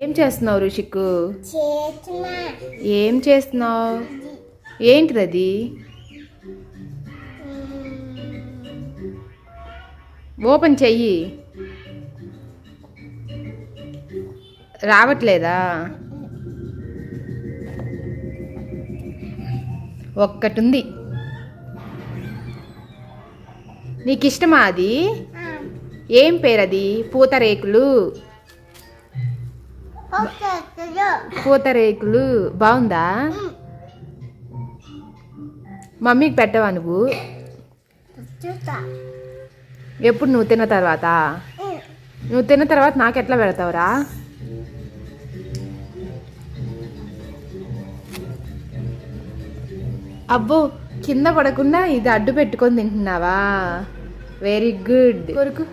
ఏం చేస్తున్నావు రుషిక్కు? ఏం చేస్తున్నావు? ఏంటిది అది? ఓపెన్ చెయ్యి. రావట్లేదా? ఒక్కటి ఉంది. నీకు ఇష్టమా అది? ఏం పేరు అది? పూతరేకులు. పూతరేకులు బాగుందా? మమ్మీకి పెట్టవా నువ్వు? ఎప్పుడు నువ్వు తిన్న తర్వాత? నువ్వు తిన్న తర్వాత నాకు ఎట్లా పెడతావురా? అబ్బో, కింద పడకుండా ఇది అడ్డు పెట్టుకొని తింటున్నావా? Very good. కొరకు